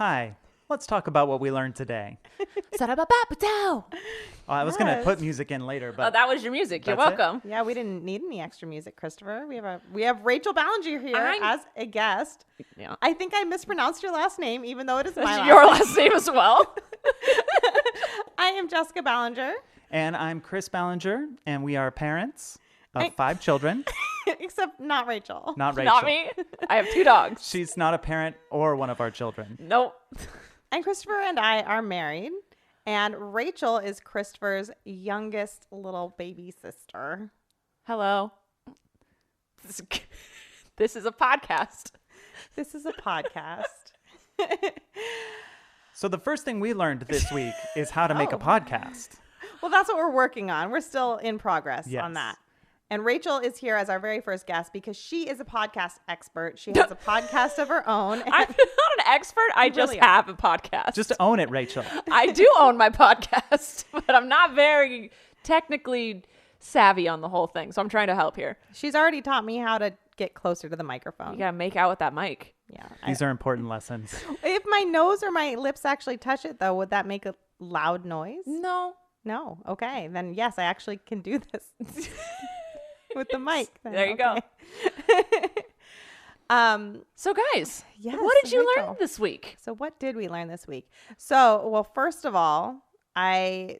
Hi, let's talk about what we learned today. I was going to put music in later, but that was your music. You're that's welcome. Yeah, we didn't need any extra music, Christopher. We have Rachel Ballinger here as a guest. Yeah. I think I mispronounced your last name, even though it is my Your last last name as well. I am Jessica Ballinger. And I'm Chris Ballinger, and we are parents of 5 children. Except not Rachel. Not Rachel. Not me. I have 2 dogs. She's not a parent or one of our children. Nope. And Christopher and I are married. And Rachel is Christopher's youngest little baby sister. Hello. This is a podcast. This is a podcast. So the first thing we learned this week is how to make a podcast. Well, that's what we're working on. We're still in progress Yes. on that. And Rachel is here as our very first guest because she is a podcast expert. She has a podcast of her own. I'm not an expert. I just really are. have a podcast. Just own it, Rachel. I do own my podcast, but I'm not very technically savvy on the whole thing. So I'm trying to help here. She's already taught me how to get closer to the microphone. You got to make out with that mic. Yeah. These are important lessons. If my nose or my lips actually touch it, though, would that make a loud noise? No. No. Okay. Then, yes, I actually can do this with the mic. Then. There you go. So guys, Yes, what did you Rachel. learn this week? So what did we learn this week? So, well, first of all, I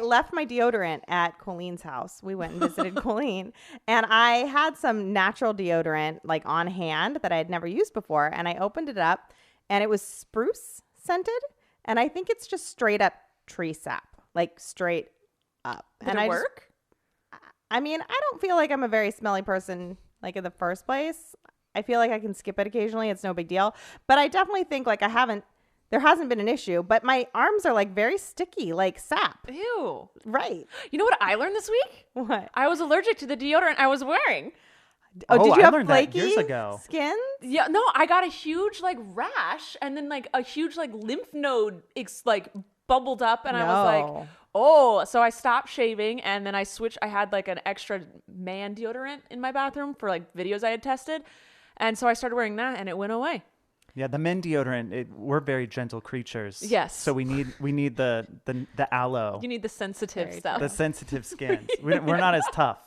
left my deodorant at Colleen's house. We went and visited Colleen, and I had some natural deodorant like on hand that I had never used before, and I opened it up, and it was spruce scented, and I think it's just straight up tree sap, like straight up. Did and it I work? I mean, I don't feel like I'm a very smelly person, like in the first place. I feel like I can skip it occasionally. It's no big deal. But I definitely think like there hasn't been an issue, but my arms are like very sticky, like sap. Ew. Right. You know what I learned this week? What? I was allergic to the deodorant I was wearing. Oh, did I you have learned that flaky years ago. skins? Yeah, no, I got a huge like rash and then like a huge like lymph node like bubbled up and I was like, No. oh, so I stopped shaving and then I switched. I had like an extra man deodorant in my bathroom for like videos I had tested. And so I started wearing that and it went away. Yeah, the men deodorant, we're very gentle creatures. Yes. So we need the aloe, You need the sensitive stuff. the sensitive skins. We're not as tough.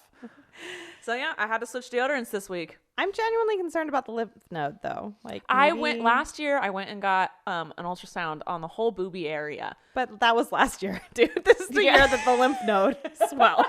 So yeah, I had to switch deodorants this week. I'm genuinely concerned about the lymph node, though. Like I maybe- went last year. I went and got an ultrasound on the whole boobie area. but that was last year, dude. This is the Yeah. year that the lymph node swelled.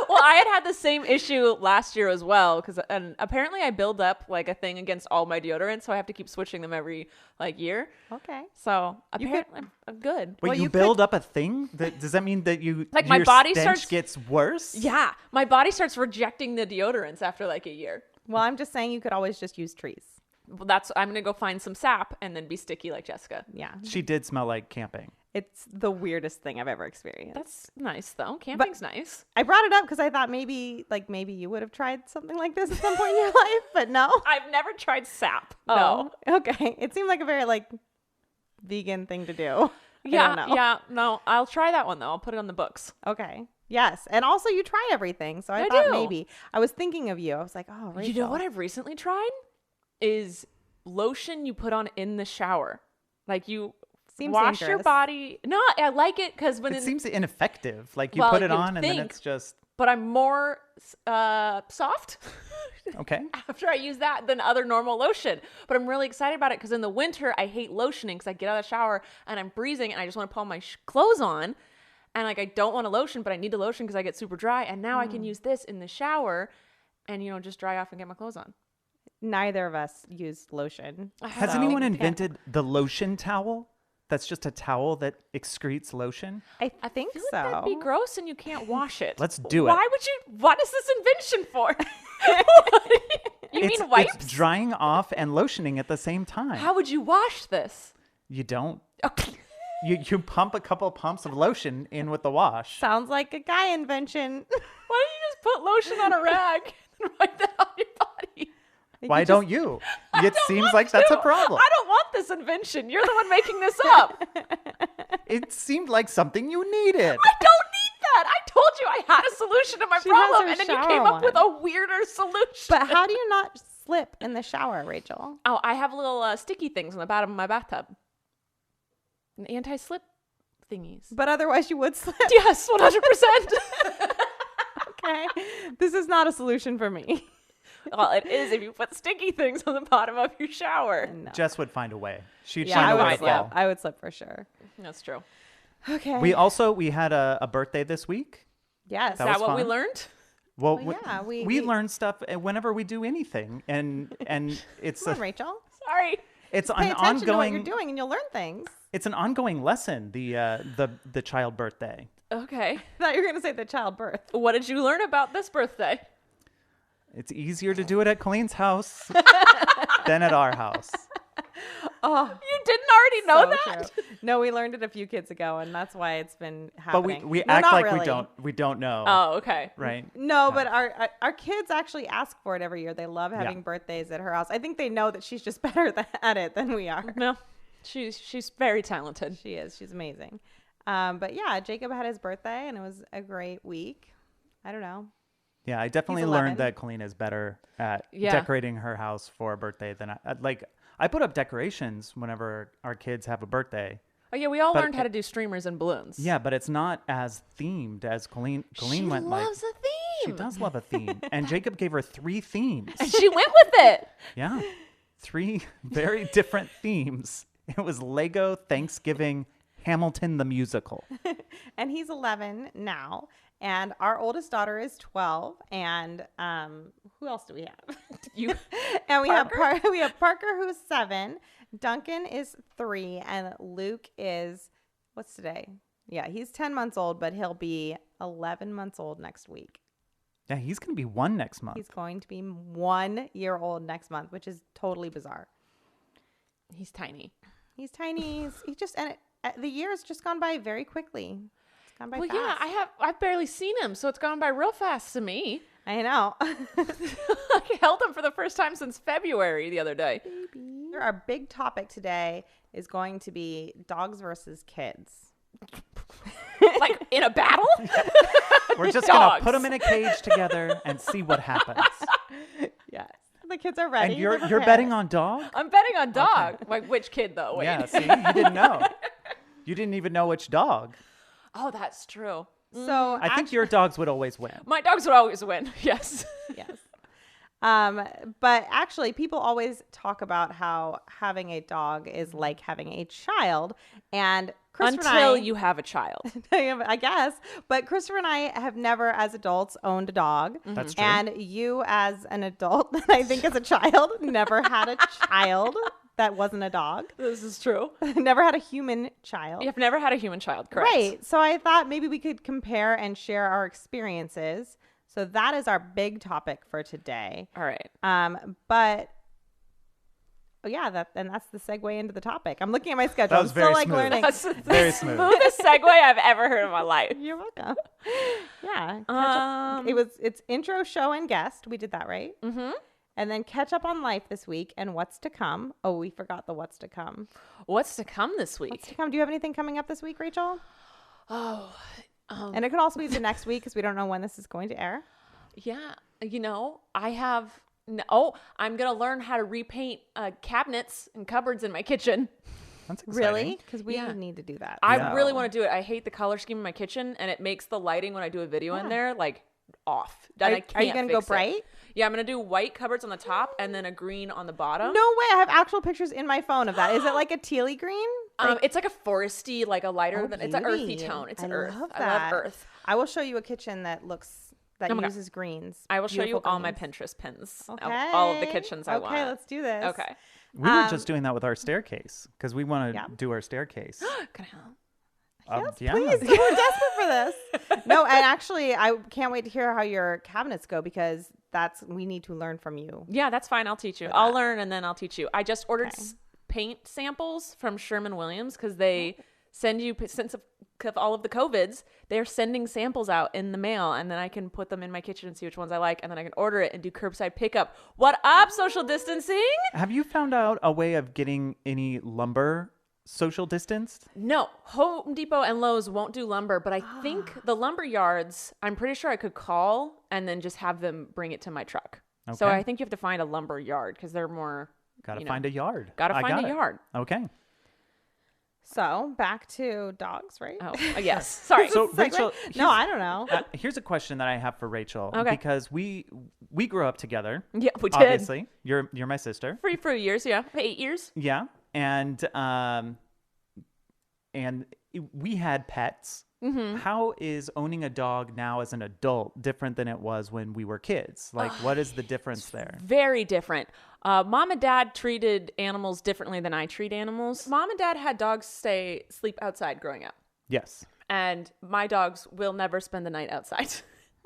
Well, I had the same issue last year as well and apparently I build up like a thing against all my deodorants, so I have to keep switching them every like year. Okay. So apparently I'm good. Wait, Well, you you build up a thing? Does that mean that Like, my your body stench starts- gets worse? Yeah, my body starts rejecting the deodorants after like a year. Well, I'm just saying you could always just use trees. Well, I'm gonna go find some sap and then be sticky like Jessica. Yeah. She did smell like camping. It's the weirdest thing I've ever experienced. That's nice though. Camping's nice. I brought it up because I thought maybe you would have tried something like this at some point in your life, but no. I've never tried sap. No. Oh, okay. It seemed like a very like vegan thing to do. I Yeah, don't know. yeah. No, I'll try that one though. I'll put it on the books. Okay. Yes. And also you try everything. So I I thought do. maybe. I was thinking of you. I was like, oh, Rachel. You know what I've recently tried is lotion you put on in the shower. Like you Seems wash your dangerous. body. No, I like it because when It seems ineffective. Like you Well, put it you'd on and then think. it's just but I'm more soft okay. after I use that than other normal lotion. But I'm really excited about it because in the winter I hate lotioning because I get out of the shower and I'm freezing and I just want to put all my clothes on. And like I don't want a lotion, but I need a lotion because I get super dry. And now I can use this in the shower and just dry off and get my clothes on. Neither of us used lotion. Has So- anyone invented the lotion towel? That's just a towel that excretes lotion. I think I feel so. like that'd be gross and you can't wash it. Let's do it. Why would you? What is this invention for? You mean wipes? It's drying off and lotioning at the same time. How would you wash this? You don't. Okay. You pump a couple pumps of lotion in with the wash. Sounds like a guy invention. Why don't you just put lotion on a rag and wipe that on your body? Why don't you? It don't seems want like that's a to. problem. I don't want this invention. You're the one making this up. It seemed like something you needed. I don't need that. I told you I had a solution to my She has problem, her and then you shower came up with one. a weirder solution. But how do you not slip in the shower, Rachel? Oh, I have little sticky things on the bottom of my bathtub. Anti-slip thingies. But otherwise you would slip. Yes, 100%. Okay. This is not a solution for me. Well, it is if you put sticky things on the bottom of your shower. No. Jess would find a way. She'd Yeah, find I a way would to slip. fall. I would slip for sure. That's true. Okay. We had a birthday this week. Yes. Is That that was what we fun. learned? Well, Well, yeah, we learn stuff whenever we do anything, and it's Come on, Rachel. Sorry. it's Pay an attention to what you're ongoing doing and you'll learn things. it's an ongoing lesson. The child birthday. Okay. I thought you were going to say the childbirth. What did you learn about this birthday? It's easier to do it at Colleen's house than at our house. Oh, You didn't already know so that? true. No, we learned it a few kids ago, and that's why it's been But happening. we No, act not like really. we don't know. Oh, okay. Right? No, but our kids actually ask for it every year. They love having Yeah. birthdays at her house. I think they know that she's just better at it than we are. No, she's very talented. She is. She's amazing. But yeah, Jacob had his birthday, and it was a great week. I don't know. Yeah, I definitely 11. learned that Colleen is better at Yeah. decorating her house for a birthday than I put up decorations whenever our kids have a birthday. Oh yeah, we all But learned how to do streamers and balloons. Yeah, but it's not as themed as Colleen. Colleen she went loves like a theme. she does love a theme, and Jacob gave her 3 themes. And she went with it. Yeah, 3 very different themes. It was Lego, Thanksgiving, Hamilton the musical. And he's 11 now, and our oldest daughter is 12. And who else do we have? You And we Parker? have we have Parker, who's 7. Duncan is 3, and Luke is, what's today? Yeah, he's 10 months old, but he'll be 11 months old next week. Yeah, he's gonna be 1 next month. He's going to be 1 year old next month, which is totally bizarre. He's tiny. He's tiny. He just the year's just gone by very quickly. It's gone by Well, fast. yeah, I've barely seen him, so it's gone by real fast to me. I know. I held him for the first time since February the other day. Our big topic today is going to be dogs versus kids. Like in a battle? We're just gonna Dogs. put them in a cage together and see what happens. Yes. The kids are ready. And you're They're betting prepared. on dog? I'm betting on dog. Like which kid though? Wait. Yeah, see, you didn't know. You didn't even know which dog. Oh, that's true. So I think your dogs would always win. My dogs would always win. Yes. yes. But actually, people always talk about how having a dog is like having a child. And Christopher Until and I, you have a child. I guess. But Christopher and I have never, as adults, owned a dog. That's true. And you, as an adult, I think as a child, never had a child that wasn't a dog. This is true. Never had a human child. You've never had a human child, correct? Right. So I thought maybe we could compare and share our experiences. So that is our big topic for today. All right. But oh yeah, that's the segue into the topic. I'm looking at my schedule. That was I'm very still like smooth. learning. That's the Very smooth. smoothest segue I've ever heard in my life. You're welcome. Yeah. Catch up. It's intro, show, and guest. We did that right. Mm-hmm. And then catch up on life this week and what's to come. Oh, we forgot the what's to come. What's to come this What's week? to come? Do you have anything coming up this week, Rachel? Oh, And it could also be the next week because we don't know when this is going to air. yeah. You know, I'm going to learn how to repaint cabinets and cupboards in my kitchen. That's exciting. Really? Because we Yeah. need to do that. I Yeah. really want to do it. I hate the color scheme in my kitchen, and it makes the lighting when I do a video in Yeah. there like off. And I can't Are you going to go fix it. bright? Yeah, I'm going to do white cupboards on the top and then a green on the bottom. No way. I have actual pictures in my phone of that. Is it like a tealy green? It's like a foresty, like a lighter Oh, than it's an earthy beauty. tone. It's I earth. love I that. love earth. I will show you a kitchen that Oh my God. uses greens. I will show you Beautiful all my greens. Pinterest pins. Okay. All of the kitchens I want. Okay, let's do this. Okay. We were just doing that with our staircase because we want to Yeah. do our staircase. Can I help? Yes, Yeah. please. We're desperate for this. No, and actually, I can't wait to hear how your cabinets go because we need to learn from you. Yeah, that's fine. I'll teach you. For I'll that. learn and then I'll teach you. I just ordered Okay. paint samples from Sherman-Williams because they send you, since of all of the COVIDs, they're sending samples out in the mail, and then I can put them in my kitchen and see which ones I like, and then I can order it and do curbside pickup. What up, social distancing? Have you found out a way of getting any lumber social distanced? No, Home Depot and Lowe's won't do lumber, but I think the lumber yards, I'm pretty sure I could call and then just have them bring it to my truck. So Okay. I think you have to find a lumber yard because they're more. Gotta find a yard. Gotta I find got a it. yard. Okay. So back to dogs, right? Oh, yes. Sorry. So Segue? Rachel, No, I don't know. here's a question that I have for Rachel. Okay. Because we grew up together. Yeah, we did. Obviously, you're my sister. For a few years, yeah. 8 years. Yeah, and we had pets. Mm-hmm. How is owning a dog now as an adult different than it was when we were kids? Like, what is the difference there? Very different. Mom and dad treated animals differently than I treat animals. Mom and dad had dogs sleep outside growing up. Yes. And my dogs will never spend the night outside.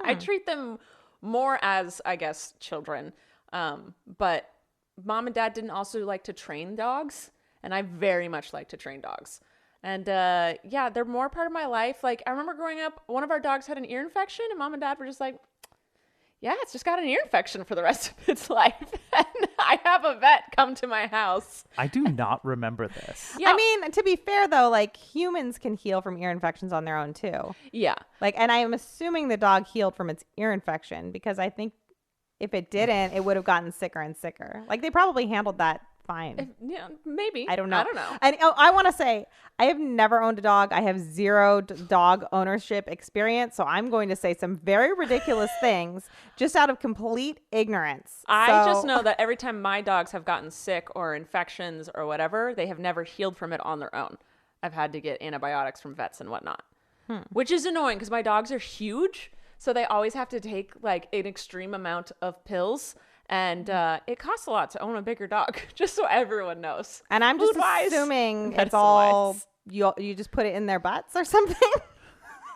I treat them more as, I guess, children. But mom and dad didn't also like to train dogs. And I very much like to train dogs. And yeah, they're more part of my life. Like, I remember growing up, one of our dogs had an ear infection, and mom and dad were just like, yeah, it's just got an ear infection for the rest of its life. And I have a vet come to my house. I do not remember this. Yeah. I mean, to be fair though, like humans can heal from ear infections on their own too. Yeah. Like, and I am assuming the dog healed from its ear infection because I think if it didn't, it would have gotten sicker and sicker. Like they probably handled that fine. Yeah, maybe. I don't know. I don't know. And I want to say, I have never owned a dog. I have zero dog ownership experience. So I'm going to say some very ridiculous things just out of complete ignorance. I So- just know that every time my dogs have gotten sick or infections or whatever, they have never healed from it on their own. I've had to get antibiotics from vets and whatnot, which is annoying because my dogs are huge. So they always have to take like an extreme amount of pills. And it costs a lot to own a bigger dog, just so everyone knows. And I'm just Food-wise, assuming it's medicine-wise. all, you just put it in their butts or something.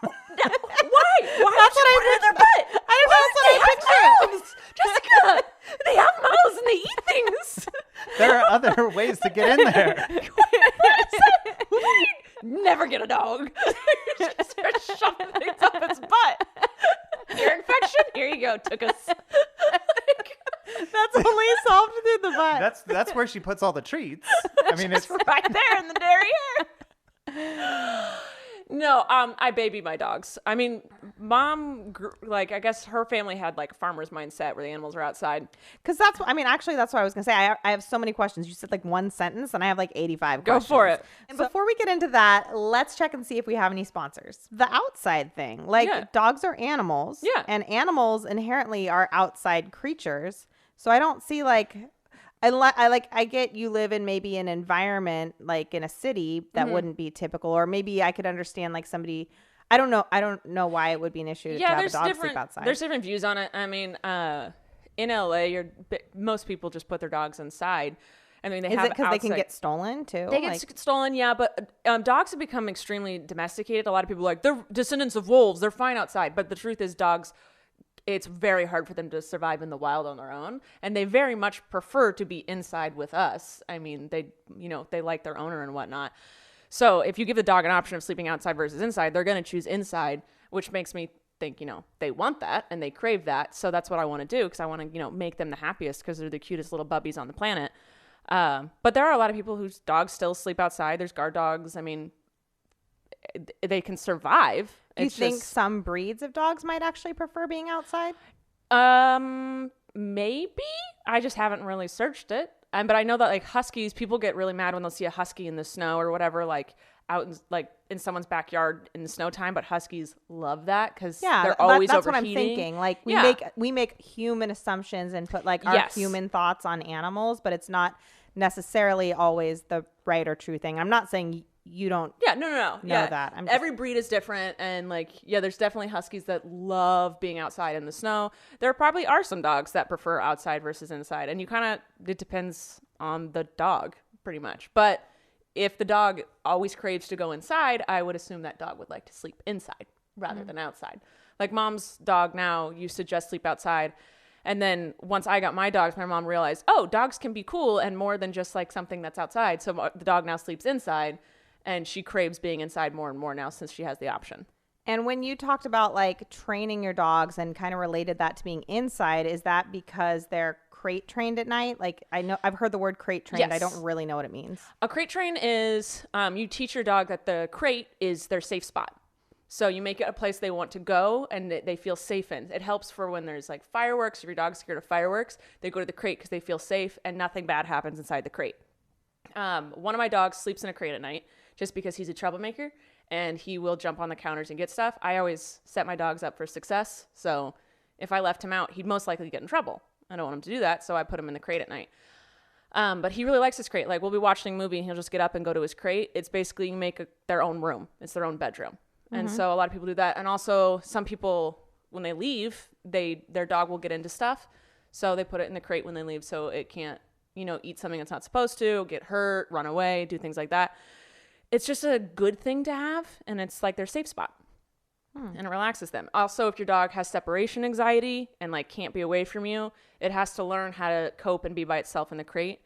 Why? Why? That's what I in their butt. I don't know. That's what I picture. Mouths, Jessica. They have mouths and they eat things. There are other ways to get in there. Never get a dog. Just start shoving things up its butt. Ear infection? Here you go. Took us. That's only solved through the butt. That's where she puts all the treats. I mean, it's Right there in the derriere. No, I baby my dogs. I mean, mom, like, I guess her family had like a farmer's mindset where the animals are outside. Because that's what, I mean, actually, that's what I was going to say. I have so many questions. You said like one sentence and I have like 85 Go questions. for it. And before we get into that, let's check and see if we have any sponsors. The outside thing, like Yeah. dogs are animals. Yeah. And animals inherently are outside creatures. So I don't see like, I get you live in maybe an environment like in a city that wouldn't be typical, or maybe I could understand like somebody. I don't know why it would be an issue to have a there's dog sleep different outside. there's different views on it. I mean, in LA, most people just put their dogs inside. I mean, they Is have it because they can outside- get stolen too? They get stolen, yeah, but dogs have become extremely domesticated. A lot of people are like, they're descendants of wolves. They're fine outside. But the truth is dogs, it's very hard for them to survive in the wild on their own. And they very much prefer to be inside with us. I mean, they like their owner and whatnot. So if you give the dog an option of sleeping outside versus inside, they're going to choose inside, which makes me think, they want that and they crave that. So that's what I want to do because I want to, make them the happiest because they're the cutest little bubbies on the planet. But there are a lot of people whose dogs still sleep outside. There's guard dogs. I mean, they can survive. Do you It's think just, some breeds of dogs might actually prefer being outside? maybe I just haven't really searched it. But I know that like huskies, people get really mad when they'll see a husky in the snow or whatever, like out in someone's backyard in the snow time. But huskies love that because they're always that's overheating. what I'm thinking. Like we make human assumptions and put like our Yes. human thoughts on animals, but it's not necessarily always the right or true thing. I'm not saying you don't. Yeah, no. Yeah, that. I'm just- every breed is different, and there's definitely huskies that love being outside in the snow. There probably are some dogs that prefer outside versus inside, and it depends on the dog pretty much. But if the dog always craves to go inside, I would assume that dog would like to sleep inside rather than outside. Like mom's dog now used to just sleep outside. And then once I got my dogs, my mom realized, oh, dogs can be cool and more than just like something that's outside. So the dog now sleeps inside. And she craves being inside more and more now since she has the option. And when you talked about like training your dogs and kind of related that to being inside, is that because they're crate trained at night? Like I've heard the word crate trained. Yes. I don't really know what it means. A crate train is you teach your dog that the crate is their safe spot. So you make it a place they want to go and they feel safe in. It helps for when there's like fireworks. If your dog's scared of fireworks, they go to the crate because they feel safe and nothing bad happens inside the crate. One of my dogs sleeps in a crate at night just because he's a troublemaker and he will jump on the counters and get stuff. I always set my dogs up for success. So if I left him out, he'd most likely get in trouble. I don't want him to do that, so I put him in the crate at night. But he really likes his crate. Like we'll be watching a movie and he'll just get up and go to his crate. It's basically you make their own room. It's their own bedroom. And so a lot of people do that. And also some people, when they leave, their dog will get into stuff. So they put it in the crate when they leave so it can't, eat something it's not supposed to, get hurt, run away, do things like that. It's just a good thing to have. And it's like their safe spot. And it relaxes them. Also, if your dog has separation anxiety and like can't be away from you, it has to learn how to cope and be by itself in the crate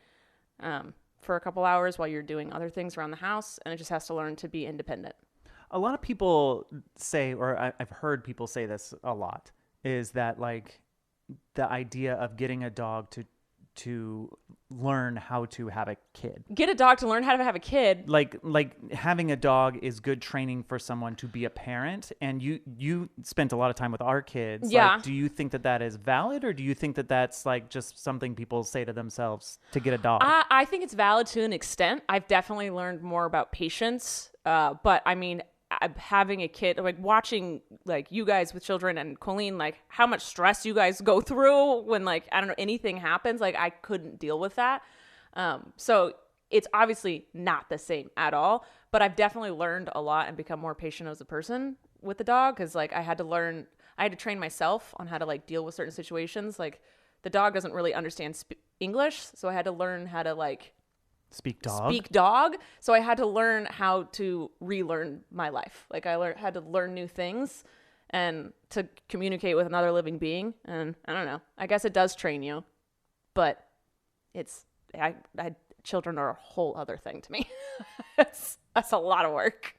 for a couple hours while you're doing other things around the house. And it just has to learn to be independent. A lot of people say, or I've heard people say this a lot, is that like the idea of getting a dog to learn how to have a kid. Get a dog to learn how to have a kid. Like having a dog is good training for someone to be a parent. And you spent a lot of time with our kids. Yeah. Like, do you think that is valid, or do you think that that's like just something people say to themselves to get a dog? I think it's valid to an extent. I've definitely learned more about patience. But I mean, having a kid, like watching like you guys with children and Colleen, like how much stress you guys go through when like, I don't know, anything happens, like I couldn't deal with that. So it's obviously not the same at all, but I've definitely learned a lot and become more patient as a person with the dog. Cause like I had to train myself on how to like deal with certain situations. Like the dog doesn't really understand English. So I had to learn how to like Speak dog. So I had to learn how to relearn my life. Like I had to learn new things and to communicate with another living being. And I don't know, I guess it does train you, but children are a whole other thing to me. That's a lot of work.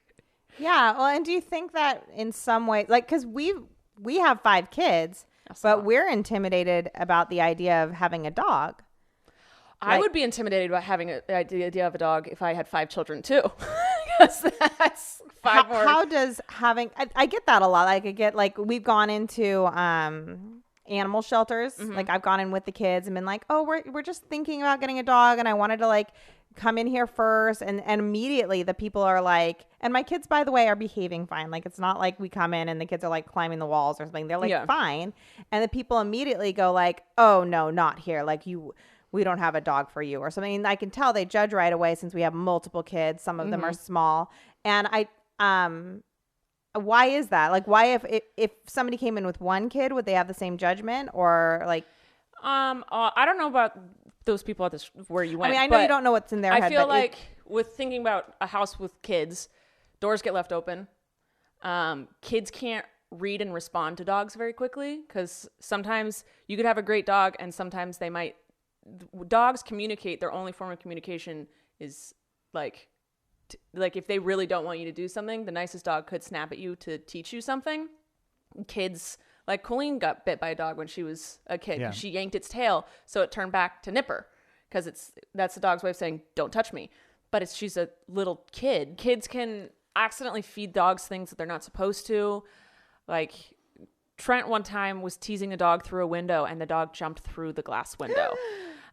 Yeah. Well, and do you think that in some way, like, cause we have 5 kids, but we're intimidated about the idea of having a dog. I would be intimidated about having the idea of a dog if I had 5 children too. Because that's 5 more. How does having, I get that a lot. Like I get like, we've gone into animal shelters. Like I've gone in with the kids and been like, oh, we're just thinking about getting a dog. And I wanted to like come in here first. And immediately the people are like, and my kids, by the way, are behaving fine. Like it's not like we come in and the kids are like climbing the walls or something. They're like fine. And the people immediately go like, oh no, not here. Like we don't have a dog for you or something. And I can tell they judge right away since we have multiple kids. Some of them are small. And why is that? Like, why if somebody came in with 1 kid, would they have the same judgment or like? I don't know about those people at where you went. I mean, I know you don't know what's in their head. I feel like with thinking about a house with kids, doors get left open. Kids can't read and respond to dogs very quickly because sometimes you could have a great dog and sometimes they might. Dogs communicate. Their only form of communication is like if they really don't want you to do something, the nicest dog could snap at you to teach you something. Kids, like Colleen got bit by a dog when she was a kid. Yeah. She yanked its tail, so it turned back to nipper because that's the dog's way of saying don't touch me. But she's a little kid. Kids can accidentally feed dogs things that they're not supposed to. Like Trent one time was teasing a dog through a window, and the dog jumped through the glass window.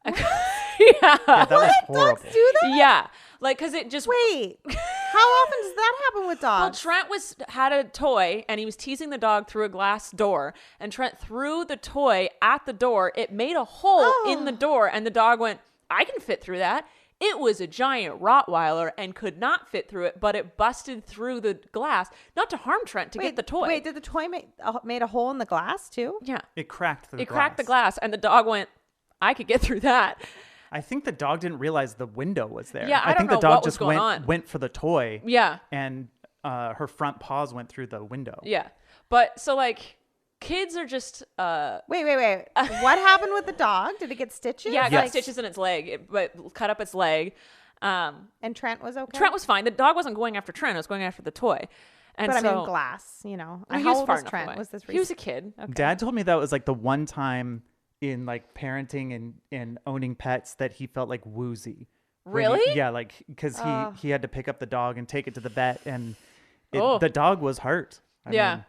Yeah, that was horrible. Dogs do that? Yeah, like because it just wait. How often does that happen with dogs? Well, Trent had a toy and he was teasing the dog through a glass door, and Trent threw the toy at the door. It made a hole in the door, and the dog went, "I can fit through that." It was a giant Rottweiler and could not fit through it, but it busted through the glass, not to harm Trent, to get the toy. Wait, did the toy made a hole in the glass too? Yeah, it cracked the glass. It cracked the glass, and the dog went, "I could get through that." I think the dog didn't realize the window was there. Yeah, I think don't the know dog what was just going on. went for the toy. Yeah. And her front paws went through the window. Yeah. But so like kids are just Wait. What happened with the dog? Did it get stitches? Yeah, it got stitches in its leg. But cut up its leg. And Trent was okay? Trent was fine. The dog wasn't going after Trent. It was going after the toy. And but so, I mean glass, you know. He How was old far was enough Trent? away. Was this recent? He was a kid. Okay. Dad told me that was like the one time in like parenting and owning pets that he felt like woozy. Really? Yeah, like because he had to pick up the dog and take it to the vet, and The dog was hurt. I Yeah.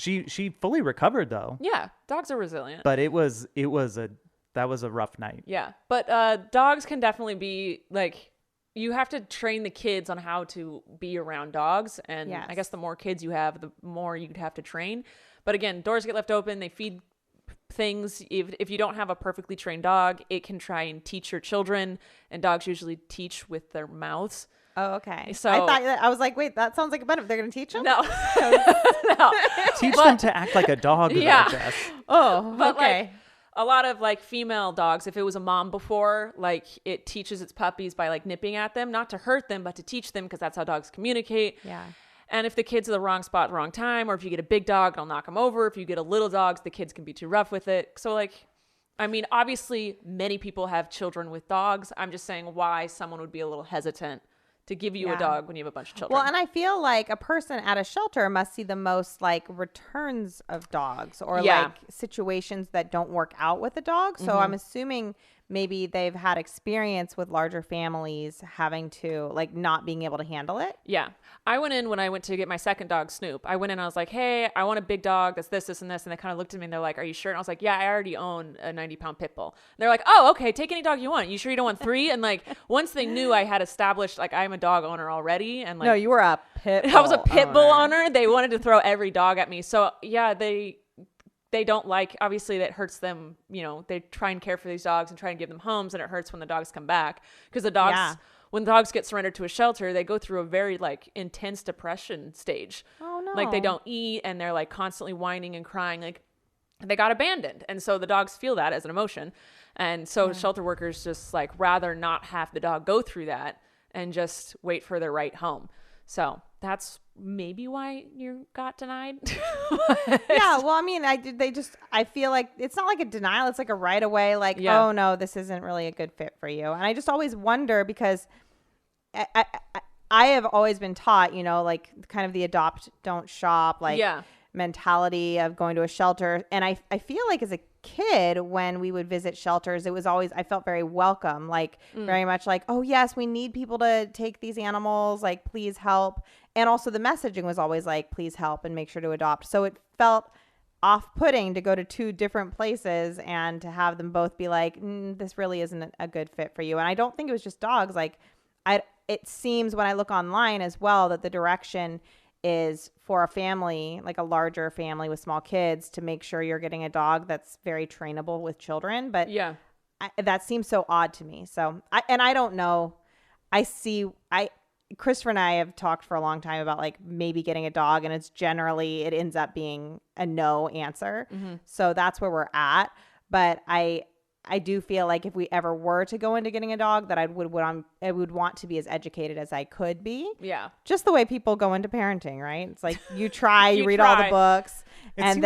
mean, she fully recovered though. Yeah. Dogs are resilient. But that was a rough night. Yeah. But dogs can definitely be like, you have to train the kids on how to be around dogs. And Yes. I guess the more kids you have, the more you'd have to train. But again, doors get left open. They feed things. If you don't have a perfectly trained dog, it can try and teach your children. And dogs usually teach with their mouths. Oh, okay. So- I was like, wait, that sounds like a benefit. They're going to teach them? No. No. Teach them to act like a dog. Yeah. Though, Jess. Oh, But okay. like a lot of like female dogs, if it was a mom before, like it teaches its puppies by like nipping at them, not to hurt them, but to teach them, because that's how dogs communicate. Yeah. And if the kid's at the wrong spot at the wrong time, or if you get a big dog, it'll knock them over. If you get a little dog, the kids can be too rough with it. So like, I mean, obviously many people have children with dogs. I'm just saying why someone would be a little hesitant to give you Yeah. a dog when you have a bunch of children. Well, and I feel like a person at a shelter must see the most like returns of dogs or Yeah. like situations that don't work out with the dog. So I'm assuming maybe they've had experience with larger families having to like not being able to handle it. Yeah. I went in when I went to get my second dog, Snoop. I went in and I was like, hey, I want a big dog that's this, and this. And they kind of looked at me and they're like, are you sure? And I was like, yeah, I already own a 90-pound pit bull. And they're like, oh, okay, take any dog you want. You sure you don't want 3? And like, once they knew I had established, like, I'm a dog owner already. And like, No, you were a pit bull I was a pit bull owner. They wanted to throw every dog at me. So yeah, they don't like, obviously that hurts them. You know, they try and care for these dogs and try and give them homes, and it hurts when the dogs come back, because the dogs, Yeah. when dogs get surrendered to a shelter, they go through a very like intense depression stage. Oh no. Like they don't eat and they're like constantly whining and crying, like they got abandoned. And so the dogs feel that as an emotion. And so shelter workers just like rather not have the dog go through that and just wait for their right home. So that's maybe why you got denied. Yeah, well, I mean, I feel like it's not like a denial. It's like a right away, like, Yeah. oh no, this isn't really a good fit for you. And I just always wonder, because I have always been taught, you know, like kind of the adopt, don't shop, like Yeah. mentality of going to a shelter. And I feel like as a kid, when we would visit shelters, it was always, I felt very welcome, like very much like, oh yes, we need people to take these animals, like please help. And also the messaging was always like, please help and make sure to adopt. So it felt off-putting to go to 2 different places and to have them both be like, this really isn't a good fit for you. And I don't think it was just dogs. Like it seems when I look online as well that the direction is for a family, like a larger family with small kids, to make sure you're getting a dog that's very trainable with children. But Yeah. that seems so odd to me. So I don't know. Christopher and I have talked for a long time about like maybe getting a dog, and it ends up being a no answer. So that's where we're at. But I do feel like if we ever were to go into getting a dog, that I would want to be as educated as I could be. Yeah. Just the way people go into parenting, right? It's like you try, you You read all the try. books, It and seems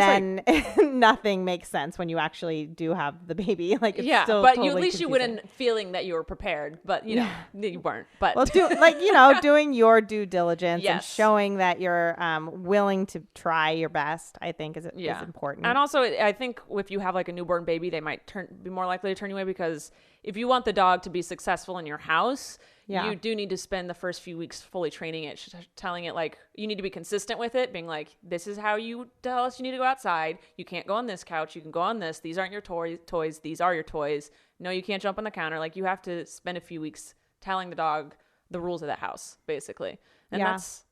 then nothing makes sense when you actually do have the baby. Like it's Yeah. still But totally at least you confusing. went in feeling that you were prepared, but you know, you weren't. But Well, doing your due diligence and Yes. showing that you're willing to try your best, I think is important. And also, I think if you have like a newborn baby, they might be more likely to turn you away, because if you want the dog to be successful in your house, Yeah. you do need to spend the first few weeks fully training it, telling it like you need to be consistent with it, being like, this is how you tell us you need to go outside. You can't go on this couch. You can go on this. These aren't your toys. These are your toys. No, you can't jump on the counter. Like you have to spend a few weeks telling the dog the rules of the house, basically. And Yeah. that's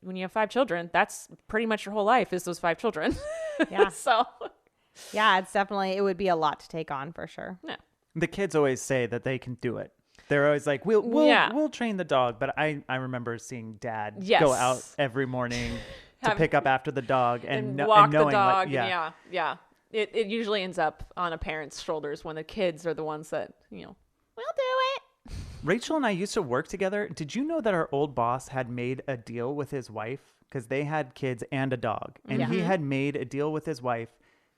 when you have 5 children, that's pretty much your whole life is those 5 children. Yeah. So Yeah, it would be a lot to take on for sure. yeah. The kids always say that they can do it. They're always like, we'll train the dog. But I remember seeing Dad Yes. go out every morning to pick up after the dog and walk knowing the dog. like, yeah. And yeah. It usually ends up on a parent's shoulders when the kids are the ones that, we'll do it. Rachel and I used to work together. Did you know that our old boss had made a deal with his wife? Because they had kids and a dog. And he had made a deal with his wife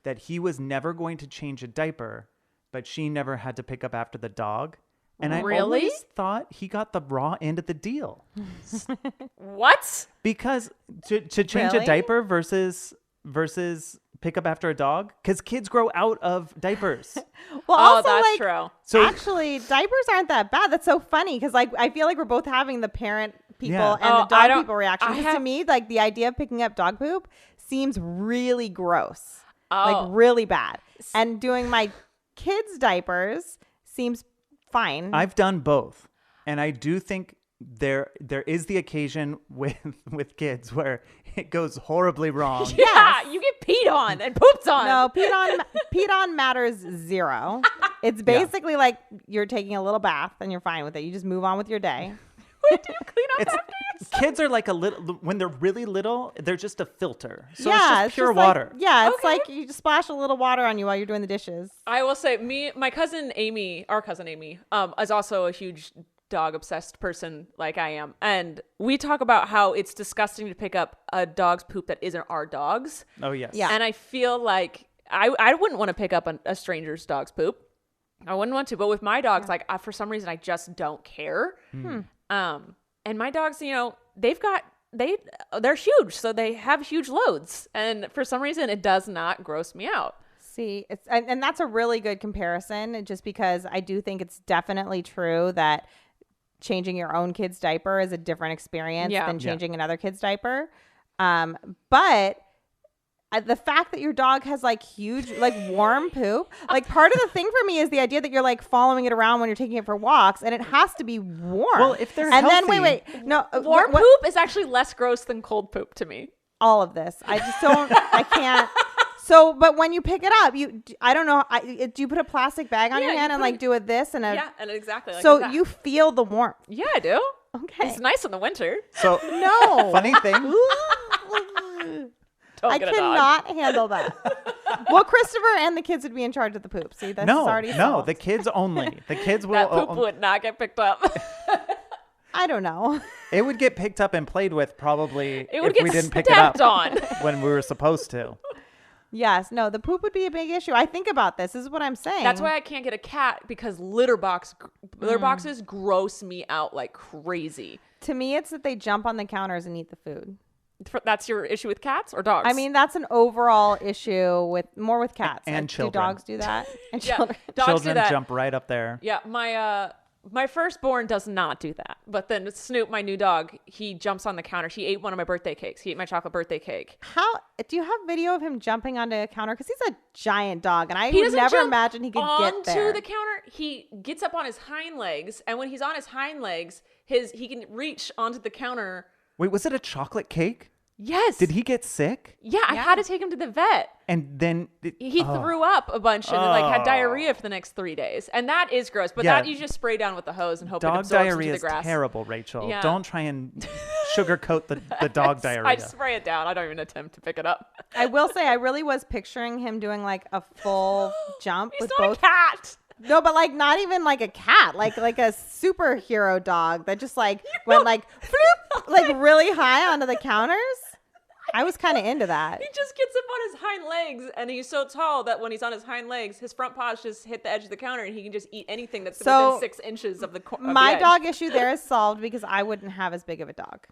that he was never going to change a diaper, but she never had to pick up after the dog. And I Really? always thought he got the raw end of the deal. What? Because to change Really? a diaper versus pick up after a dog, because kids grow out of diapers. Well, Oh, also, that's like, true. So actually, diapers aren't that bad. That's so funny because, like, I feel like we're both having the parent people Yeah. and the Oh, I dog don't- people reaction. I Because to have- me, like the idea of picking up dog poop seems really gross, Oh. like really bad. And doing my kids' diapers seems fine. I've done both, and I do think there is the occasion with kids where it goes horribly wrong. Yeah, you get peed on and pooped on. No, peed on matters zero. It's basically like you're taking a little bath and you're fine with it. You just move on with your day. Wait, do you clean up It's after yourself? kids are like a little when they're really little, they're just a filter. So yeah, it's just pure like- water. yeah, it's Okay. like you just splash a little water on you while you're doing the dishes. I will say, my cousin Amy, our cousin Amy, is also a huge dog obsessed person like I am. And we talk about how it's disgusting to pick up a dog's poop that isn't our dog's. Oh yes. Yeah. And I feel like I wouldn't want to pick up a stranger's dog's poop. I wouldn't want to. But with my dogs, like for some reason, I just don't care. And my dogs, you know, they're huge, so they have huge loads. And for some reason, it does not gross me out. See, it's and that's a really good comparison just because I do think it's definitely true that changing your own kid's diaper is a different experience Yeah. than Yeah. changing another kid's diaper. But the fact that your dog has like huge, like warm poop, like part of the thing for me is the idea that you're like following it around when you're taking it for walks and it has to be warm. Well, if they're and then healthy- wait, no, Warm poop is actually less gross than cold poop to me. all of this. I just don't, I can't. So, but when you pick it up, I don't know, do you put a plastic bag on Yeah, your you hand and put like do it this and a, Yeah, and exactly. Like so that. you feel the warmth. Yeah, I do. Okay. It's nice in the winter. So No. funny thing. Don't I get a dog. cannot handle that. Well, Christopher and the kids would be in charge of the poop. See, that's already no, solved. the kids only. The kids will. That poop would not get picked up. I don't know. It would get picked up and played with probably It would if get we didn't pick it up stepped on. when we were supposed to. Yes, no, the poop would be a big issue. I think about this. This is what I'm saying. That's why I can't get a cat because litter boxes gross me out like crazy. To me, it's that they jump on the counters and eat the food. That's your issue with cats or dogs? I mean, that's an overall issue with cats. And Like, children. Do dogs do that? And yeah, children. dogs Children do that. jump right up there. Yeah, my firstborn does not do that. But then Snoop, my new dog, he jumps on the counter. He ate one of my birthday cakes. He ate my chocolate birthday cake. How do you have video of him jumping onto a counter? Because he's a giant dog, and I He would doesn't never jump imagine he could get onto there. the counter. He gets up on his hind legs, and when he's on his hind legs, he can reach onto the counter. Wait, was it a chocolate cake? Yes. Did he get sick? Yeah, I had to take him to the vet. And then He threw up a bunch and like had diarrhea for the next 3 days, and that is gross. But Yeah. that you just spray down with the hose and hope it dog absorbs diarrhea into the is grass. terrible, Rachel. Yeah. Don't try and sugarcoat the dog diarrhea. I spray it down. I don't even attempt to pick it up. I will say, I really was picturing him doing like a full jump He's with not both. a cat. No, but like not even like a cat, like a superhero dog that just like went like floop, like really high onto the counters. I was kind of into that. He just gets up on his hind legs, and he's so tall that when he's on his hind legs, his front paws just hit the edge of the counter, and he can just eat anything that's So, within 6 inches of the My edge. dog issue there is solved because I wouldn't have as big of a dog.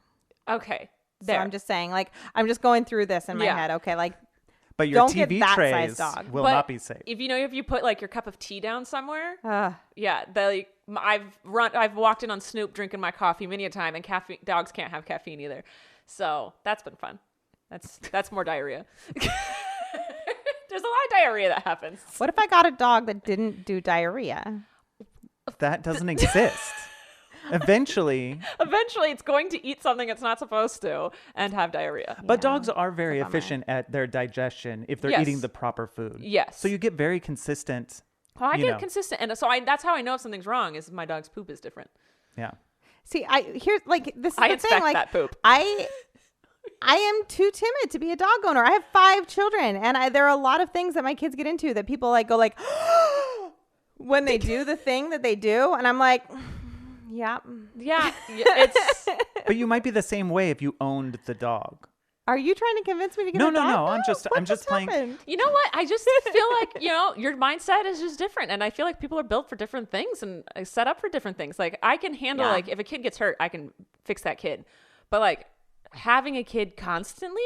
Okay, So there. I'm just saying, like, I'm just going through this in my Yeah. head. Okay, like, But your don't get TV that trays size dog. will But not be safe. if you put like your cup of tea down somewhere, uh, yeah, I've walked in on Snoop drinking my coffee many a time, and caffeine dogs can't have caffeine either, so that's been fun. That's more diarrhea. There's a lot of diarrhea that happens. what if I got a dog that didn't do diarrhea? That doesn't exist. Eventually, Eventually, it's going to eat something it's not supposed to and have diarrhea. but Yeah, dogs are very it's a bummer. efficient at their digestion if they're Yes. eating the proper food. Yes. So you get very consistent. Well, I you get know. consistent, and so that's how I know if something's wrong. Is my dog's poop is different. Yeah. See, here's like this is I the thing. inspect Like, that poop. I am too timid to be a dog owner. I have 5 children, and there are a lot of things that my kids get into that people like go like when they do the thing that they do, and I'm like, yeah. Yeah, it's But you might be the same way if you owned the dog. Are you trying to convince me to get No, a no, dog? no, I'm now? just- What I'm just playing- happened? you know what? I just feel like your mindset is just different, and I feel like people are built for different things and set up for different things. Like I can handle Yeah. like if a kid gets hurt, I can fix that kid, but like having a kid constantly,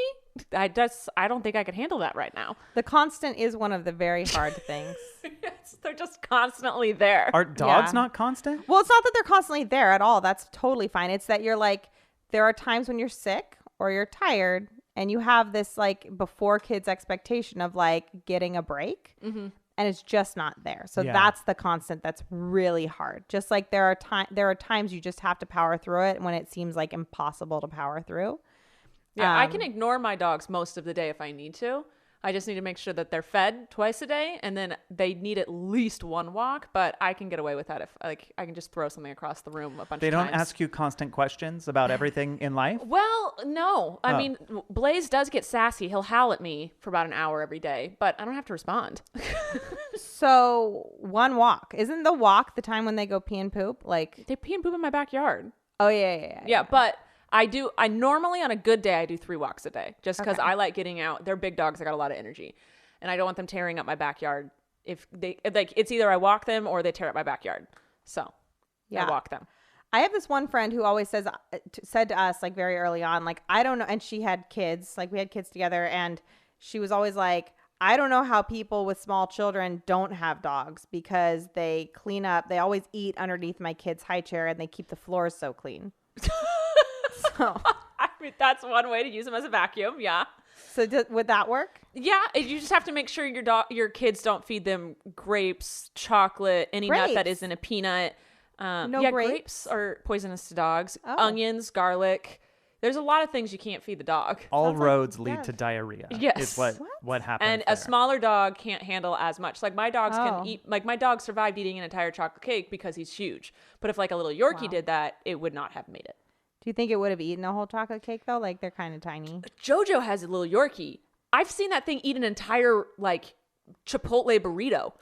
I don't think I could handle that right now. The constant is one of the very hard things. Yes, they're just constantly there. Are dogs Yeah. not constant? Well, it's not that they're constantly there at all. That's totally fine. It's that you're like there are times when you're sick or you're tired and you have this like before kids expectation of like getting a break and it's just not there. So that's the constant that's really hard. Just like there are times you just have to power through it when it seems like impossible to power through. Yeah, I can ignore my dogs most of the day if I need to. I just need to make sure that they're fed twice a day, and then they need at least one walk, but I can get away with that if like I can just throw something across the room a bunch of times. They don't ask you constant questions about everything in life? Well, no. I mean, Blaze does get sassy. He'll howl at me for about an hour every day, but I don't have to respond. So one walk. Isn't the walk the time when they go pee and poop? Like They pee and poop in my backyard. Oh, yeah. Yeah, but I normally on a good day, I do 3 walks a day just because I like getting out. They're big dogs. I got a lot of energy and I don't want them tearing up my backyard. If they like, it's either I walk them or they tear up my backyard. So I walk them. I have this one friend who always said to us like very early on, like, I don't know. And she had kids, like we had kids together. And she was always like, I don't know how people with small children don't have dogs because they clean up. They always eat underneath my kid's high chair and they keep the floors so clean. So, I mean, that's one way to use them as a vacuum. Yeah. So would that work? Yeah. You just have to make sure your kids don't feed them grapes, chocolate, any nut that isn't a peanut. Grapes are poisonous to dogs. Oh. Onions, garlic. There's a lot of things you can't feed the dog. All roads lead to diarrhea. Yes. Is what happens. And there. a smaller dog can't handle as much. Like my dogs can eat, like my dog survived eating an entire chocolate cake because he's huge. But if like a little Yorkie did that, it would not have made it. Do you think it would have eaten a whole chocolate cake though? Like they're kind of tiny. Jojo has a little Yorkie. I've seen that thing eat an entire like Chipotle burrito.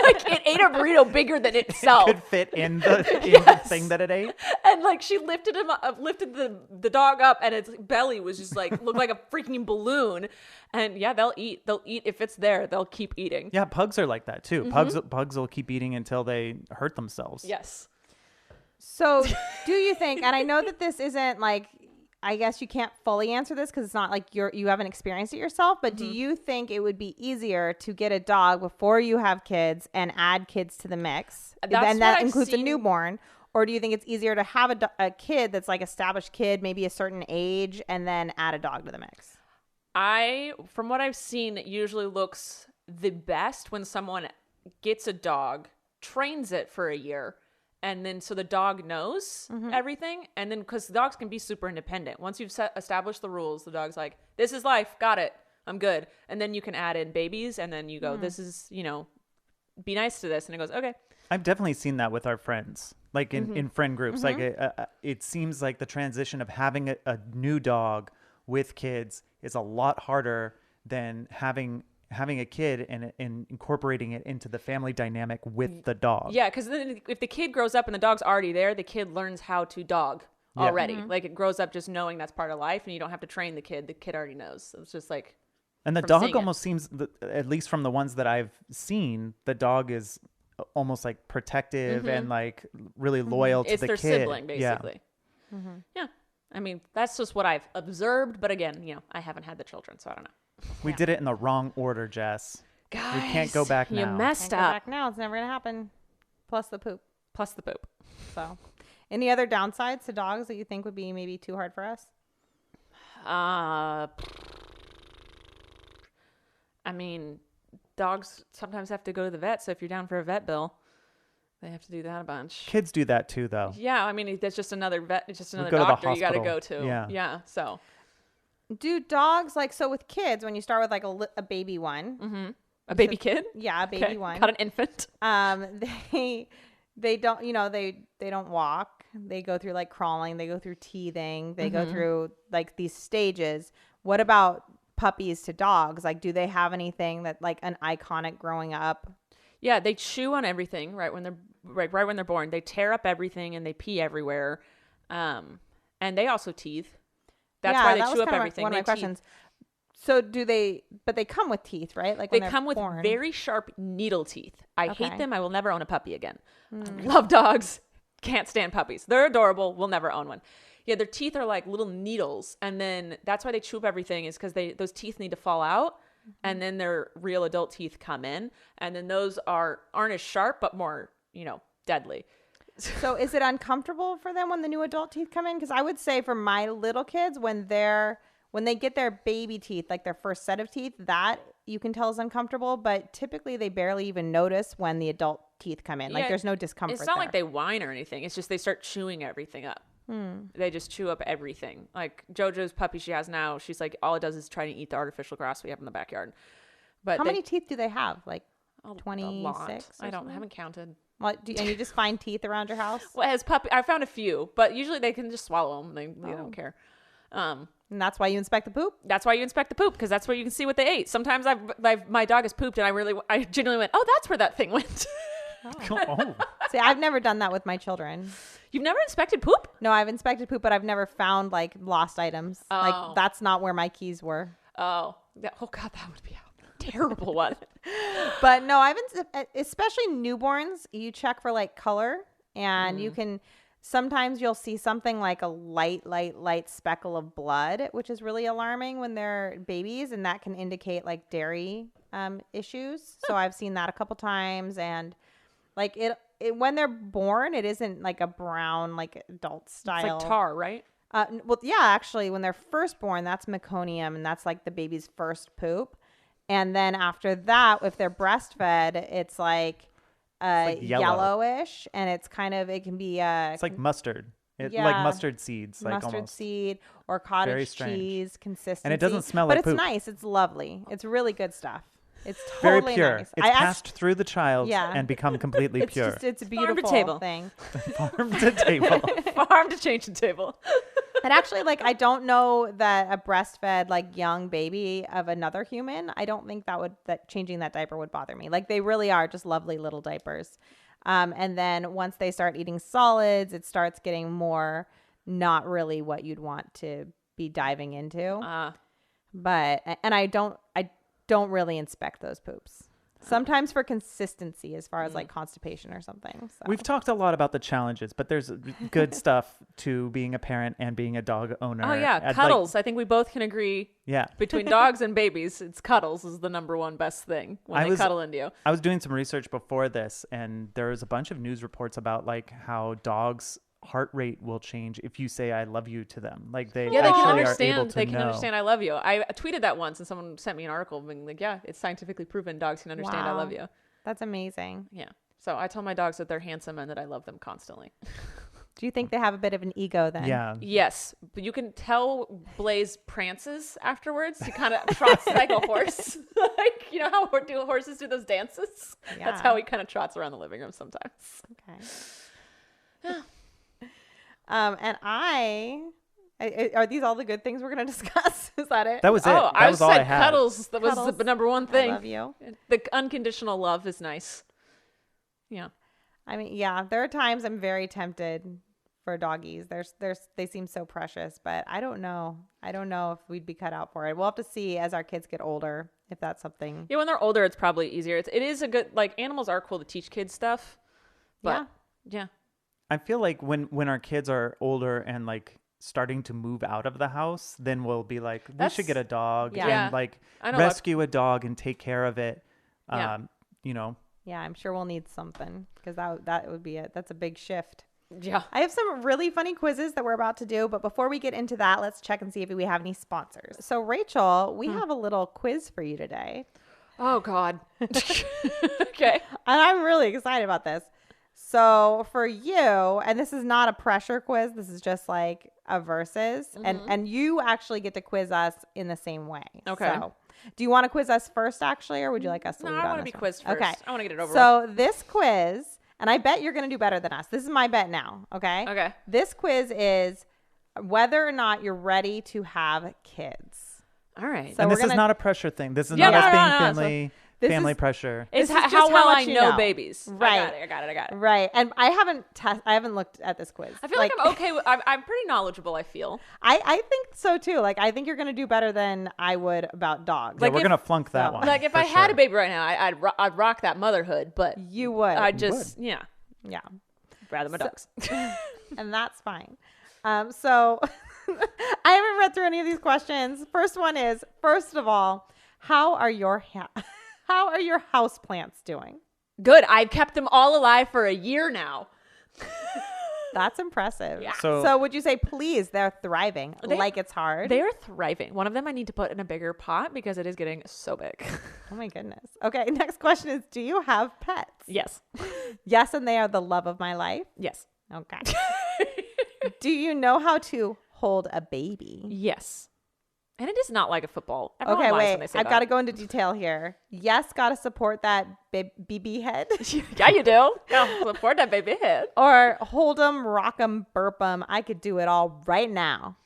Like it ate a burrito bigger than itself. It could fit in the thing that it ate. And like she lifted the dog up, and its belly was just like looked like a freaking balloon. And yeah, they'll eat if it's there. They'll keep eating. Yeah, pugs are like that too. Pugs will keep eating until they hurt themselves. Yes. So do you think, and I know that this isn't like, I guess you can't fully answer this because it's not like you haven't experienced it yourself, but do you think it would be easier to get a dog before you have kids and add kids to the mix? And that includes a newborn. Or do you think it's easier to have a kid that's like established kid, maybe a certain age, and then add a dog to the mix? From what I've seen, it usually looks the best when someone gets a dog, trains it for a year, and then so the dog knows everything. And then because dogs can be super independent. Once you've established the rules, the dog's like, this is life. Got it. I'm good. And then you can add in babies and then you go, this is, be nice to this. And it goes, okay. I've definitely seen that with our friends, like in friend groups. Like it seems like the transition of having a new dog with kids is a lot harder than having a kid and incorporating it into the family dynamic with the dog. Yeah, because then if the kid grows up and the dog's already there, the kid learns how to dog already. Like it grows up just knowing that's part of life, and you don't have to train the kid. The kid already knows. So it's just like. And the dog almost seems, at least from the ones that I've seen, the dog is almost like protective and like really loyal to the kid. It's their sibling, basically. Yeah. I mean, that's just what I've observed. But again, I haven't had the children, so I don't know. We did it in the wrong order, Jess. Guys, we can't go back now. You messed Can't up. go back now. It's never going to happen. Plus the poop. So, any other downsides to dogs that you think would be maybe too hard for us? I mean, dogs sometimes have to go to the vet. So if you're down for a vet bill, they have to do that a bunch. Kids do that too, though. Yeah, I mean, that's just another vet. It's just another go to the doctor you got to hospital. go to. Yeah. So. Do dogs so with kids, when you start with like a baby one, A baby kid? Yeah, a baby one. Got an infant. They don't, they don't walk. They go through like crawling. They go through teething. They go through like these stages. What about puppies to dogs? Like, do they have anything that like an iconic growing up? Yeah, they chew on everything right when they're born. They tear up everything and they pee everywhere. And they also teeth. That's why they chew up everything. One of my questions. So but they come with teeth, right? Like they come with very sharp needle teeth. I hate them. I will never own a puppy again. Love dogs. Can't stand puppies. They're adorable. Will never own one. Yeah, their teeth are like little needles. And then that's why they chew up everything, is because those teeth need to fall out. And then their real adult teeth come in. And then those aren't as sharp, but more, deadly. So is it uncomfortable for them when the new adult teeth come in? Because I would say for my little kids, when they get their baby teeth, like their first set of teeth, that you can tell is uncomfortable. But typically they barely even notice when the adult teeth come in. Like there's no discomfort. It's not there. like they whine or anything. It's just they start chewing everything up. They just chew up everything. Like JoJo's puppy she has now, she's like, all it does is try to eat the artificial grass we have in the backyard. But how many teeth do they have? Like a 26? I haven't counted. What, and you just find teeth around your house? Well, as puppy, I found a few, but usually they can just swallow them. They don't care. And that's why you inspect the poop? That's why you inspect the poop, because that's where you can see what they ate. Sometimes my dog has pooped, and I genuinely went, oh, that's where that thing went. Oh. See, I've never done that with my children. You've never inspected poop? No, I've inspected poop, but I've never found like lost items. Oh. Like that's not where my keys were. Oh God, that would be a terrible one. But no, especially newborns, you check for like color, and you can, sometimes you'll see something like a light speckle of blood, which is really alarming when they're babies, and that can indicate like dairy issues. So I've seen that a couple times, and like it when they're born, it isn't like a brown like adult style. It's like tar, right? Well, yeah, actually, when they're first born, that's meconium, and that's like the baby's first poop. And then after that, if they're breastfed, it's like yellowish, and it's kind of, it can be it's like mustard. Like mustard seeds, like mustard almost. seed or Very cottage strange. cheese consistency. And it doesn't smell but like it's poop. nice. It's lovely. It's really good stuff. It's Very totally pure. nice. It's passed through the child Yeah. and become completely It's pure. just, it's a Farm to beautiful table. thing. Farm to table. Farm to change the table. And actually, like, I don't know that a breastfed, like, young baby of another human, I don't think that changing that diaper would bother me. Like, they really are just lovely little diapers. And then once they start eating solids, it starts getting more not really what you'd want to be diving into. But, and I don't really inspect those poops. Sometimes for consistency as far as like constipation or something. So. We've talked a lot about the challenges, but there's good stuff to being a parent and being a dog owner. Oh yeah, cuddles. I think we both can agree. Yeah. Between dogs and babies, it's cuddles is the number one best thing when they cuddle into you. I was doing some research before this, and there was a bunch of news reports about like how dogs' heart rate will change if you say "I love you" to them. Like they They can actually are able understand. to They can know. understand I love you. I tweeted that once, and someone sent me an article being like, "Yeah, it's scientifically proven dogs can understand I Wow. love you." That's amazing. Yeah. So I tell my dogs that they're handsome and that I love them constantly. Do you think they have a bit of an ego then? Yeah. Yes, but you can tell Blaze prances afterwards. He kind of trots like a horse. Like, you know how horses do those dances? Yeah. That's how he kind of trots around the living room sometimes. Okay. And are these all the good things we're going to discuss? Is that it? That was it. Oh, That was all I had. cuddles. That was Cuddles. the number one I thing. love you. The unconditional love is nice. Yeah. I mean, yeah, there are times I'm very tempted for doggies. They seem so precious, but I don't know. I don't know if we'd be cut out for it. We'll have to see as our kids get older if that's something. Yeah, when they're older, it's probably easier. It is a good, like, animals are cool to teach kids stuff. But yeah. I feel like when our kids are older and like starting to move out of the house, then we'll be like, we should get a dog Yeah. and like I know rescue a dog and take care of it. Yeah. You know, Yeah, I'm sure we'll need something because that would be it. That's a big shift. Yeah. I have some really funny quizzes that we're about to do, but before we get into that, let's check and see if we have any sponsors. So Rachel, we have a little quiz for you today. Oh, God. Okay. And I'm really excited about this. So for you, and this is not a pressure quiz, this is just like a versus, and you actually get to quiz us in the same way. Okay. So do you want to quiz us first, actually, or would you like us to No, lead I on want to be this one? quizzed first. Okay. I want to get it over with. So this quiz, and I bet you're going to do better than us. This is my bet now. Okay. Okay. This quiz is whether or not you're ready to have kids. All right. So and we're this is gonna- not a pressure thing. This is Yeah, not us no, being no, no. family This family is- pressure. It's this is how just well how I much you know know. babies. Right. I got it. Right. And I haven't looked at this quiz. I feel like I'm okay. I'm pretty knowledgeable, I feel. I think so too. Like I think you're gonna do better than I would about dogs. Yeah, like we're if- gonna flunk that No. one. Like if for I had sure. a baby right now, I'd rock that motherhood, but You would. I just, yeah, Yeah. rather my dogs. And that's fine. So I haven't read through any of these questions. First one is, first of all, how are your house plants doing? Good. I've kept them all alive for a year now. That's impressive. Yeah. So would you say, please, they're thriving like it's hard? They are thriving. One of them I need to put in a bigger pot because it is getting so big. Oh my goodness. Okay, next question is, do you have pets? Yes. Yes, and they are the love of my life. Yes. Okay. Do you know how to hold a baby? Yes. And it is not like a football. Everyone Okay, lies when wait. they say I've that. got to go into detail here. Yes, got to support that BB head. Yeah, you do. Yeah, support that baby head. Or hold 'em, rock 'em, burp 'em. I could do it all right now.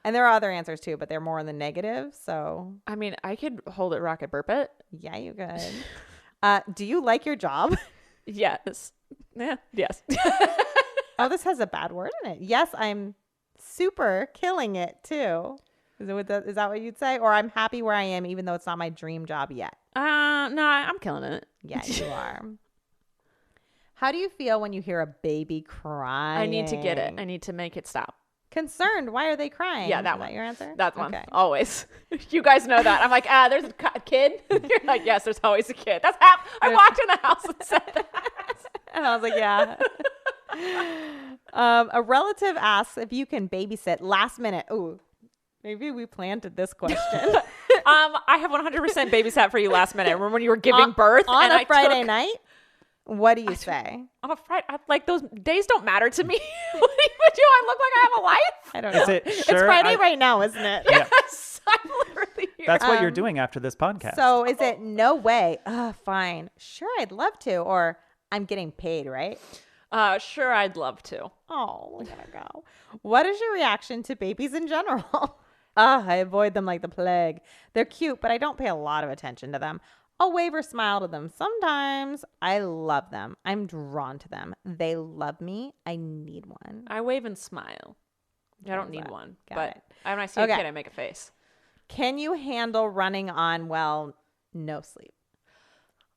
And there are other answers too, but they're more in the negative. So I mean, I could hold it, rock it, burp it. yeah, you could. Do you like your job? Yes. Yeah. Yes. Oh, this has a bad word in it. Yes, I'm super killing it too. Is that what you'd say? Or I'm happy where I am, even though it's not my dream job yet. No, I'm killing it. Yeah, you are. How do you feel when you hear a baby crying? I need to get it. I need to make it stop. Concerned. Why are they crying? Yeah, that Is one. that your answer? That one. Okay. Always. You guys know that. I'm like, there's a kid. You're like, yes, there's always a kid. I walked in the house and said that. And I was like, yeah. A relative asks if you can babysit last minute. Ooh, maybe we planted this question. I have 100% babysat for you last minute. Remember when you were giving birth on and a I Friday took, night? What do you say? on a Friday? Like those days don't matter to me. What do I look like? I have a life? I don't know. Is it It's sure? Friday right now, isn't it? Yeah. Yes, I'm literally here. That's what you're doing after this podcast. So is it no way? Fine. Sure, I'd love to. Or I'm getting paid, right? Sure, I'd love to. Oh, look at her go. What is your reaction to babies in general? I avoid them like the plague. They're cute, but I don't pay a lot of attention to them. I'll wave or smile to them sometimes. I love them. I'm drawn to them. They love me. I need one. I wave and smile. I don't need that? one. Got But it. when I see Okay. a kid, I make a face. Can you handle running on, well, no sleep?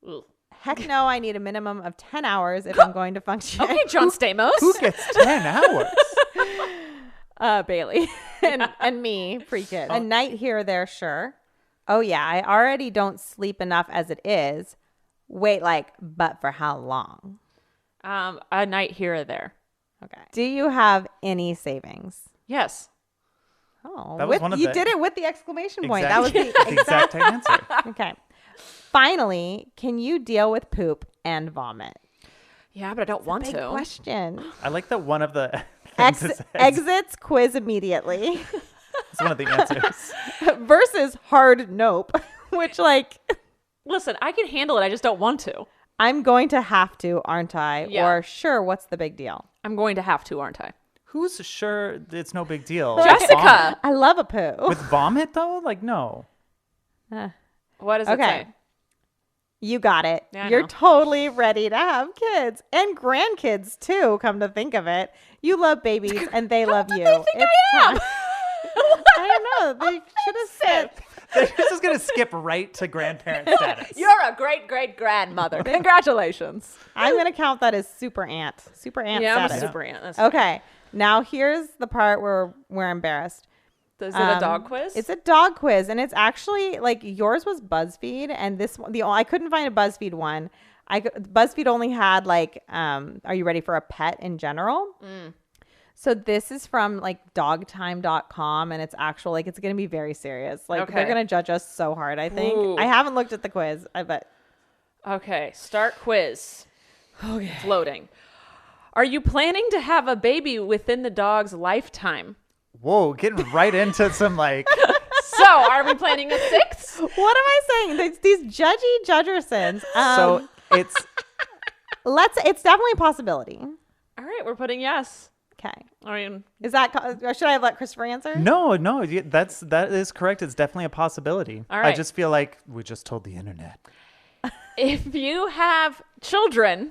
Ugh. Heck no, I need a minimum of 10 hours if I'm going to function. Okay, John Stamos. Who gets 10 hours? Bailey and me, pre-kid. A night here or there, sure. Oh yeah, I already don't sleep enough as it is. Wait, but for how long? A night here or there. Okay. Do you have any savings? Yes. Oh, That was one of you the- did it with the exclamation point. That was the the exact answer. Okay. Finally, can you deal with poop and vomit? Yeah, but I don't want Big to. question. I like that one of the things it says. Exits quiz immediately It's one of the answers. versus hard nope, which Listen, I can handle it. I just don't want to. I'm going to have to, aren't I? Yeah. Or sure, what's the big deal? I'm going to have to, aren't I? Who's sure it's no big deal? Jessica. I love a poo. With vomit, though? No. What does it Okay. say? You got it. Yeah, I You're know. totally ready to have kids and grandkids too, come to think of it. You love babies and they love you. think I am? time. I don't know. They should have said They're just going to skip right to grandparent status. You're a great grandmother. Congratulations. I'm going to count that as super aunt. Super aunt Yeah, I'm a status. super aunt. That's Okay. Now here's the part where we're embarrassed. Is it a dog quiz? It's a dog quiz, and it's actually yours was BuzzFeed, and this one, I couldn't find a BuzzFeed one. BuzzFeed only had are you ready for a pet in general? So this is from dogtime.com, and it's actual it's going to be very serious. They're Okay. going to judge us so hard, I think. Ooh. I haven't looked at the quiz, I bet. Okay, start quiz. Okay. Floating. Are you planning to have a baby within the dog's lifetime? Oh. Whoa, getting right into some So, are we planning a sixth? What am I saying? There's these judgy judgersons. so it's It's definitely a possibility. All right, we're putting yes. Okay. I mean, Is that, or should I have let Christopher answer? no, that is correct. It's definitely a possibility. All I right. just feel like we just told the internet. if you have children,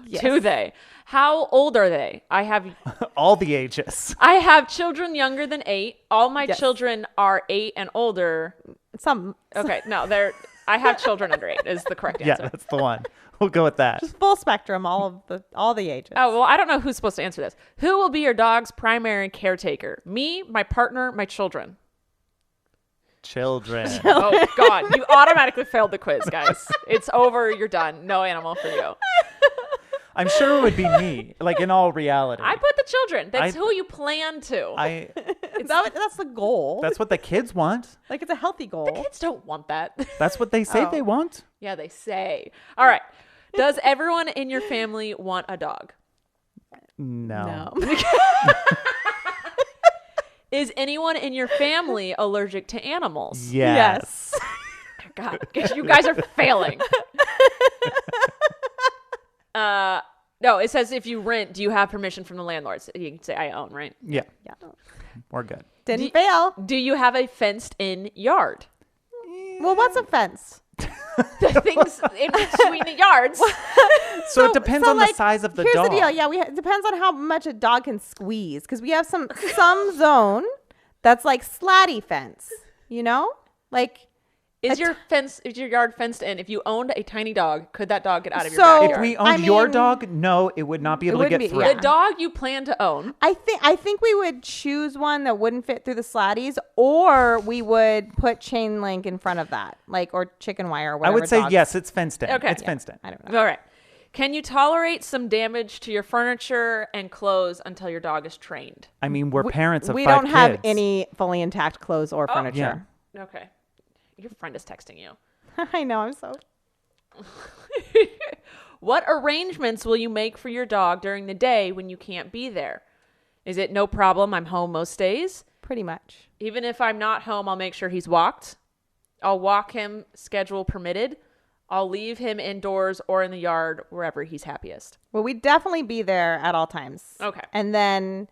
Yes. do they? How old are they? I have All the ages. children younger than 8. All my Yes. children are 8 and older. Some Okay, no, I have children under 8 is the correct Yeah, answer. that's the one. We'll go with that. full spectrum, all the ages. Oh, well, I don't know who's supposed to answer this. Who will be your dog's primary caretaker? Me, my partner, my children. Children. Oh, God. You automatically failed the quiz, guys. It's over. You're done. No animal for you. I'm sure it would be me, like in all reality. I put the children. That's who you plan to. That's the goal. That's what the kids want. Like, it's a healthy goal. The kids don't want that. That's what they say Oh. they want. Yeah, they say. All right. Does everyone in your family want a dog? No. Is anyone in your family allergic to animals? Yes. God, you guys are failing. No, it says if you rent, do you have permission from the landlords? You can say I own, right? Yeah. Yeah. We're good. Didn't fail. Do you have a fenced-in yard? Well, what's a fence? The things in between the yards. So it depends on the size of the here's dog. the deal. Yeah, it depends on how much a dog can squeeze. Because we have some zone that's like slatty fence. You know, like Is your yard fenced in? If you owned a tiny dog, could that dog get out of your So- backyard? If we owned your dog, no, it would not be able to wouldn't get be- through. yeah. the dog you plan to own. I think we would choose one that wouldn't fit through the slatties, or we would put chain link in front of that, like, or chicken wire or I whatever. would say dogs- yes, it's fenced in. Okay. It's Yeah. fenced in. I don't know. All right. Can you tolerate some damage to your furniture and clothes until your dog is trained? I mean, we're parents of We 5 don't have kids. any fully intact clothes or furniture. Okay. Your friend is texting you. I know. I'm so. What arrangements will you make for your dog during the day when you can't be there? Is it no problem? I'm home most days. Pretty much. Even if I'm not home, I'll make sure he's walked. I'll walk him, schedule permitted. I'll leave him indoors or in the yard, wherever he's happiest. Well, we'd definitely be there at all times. Okay. And then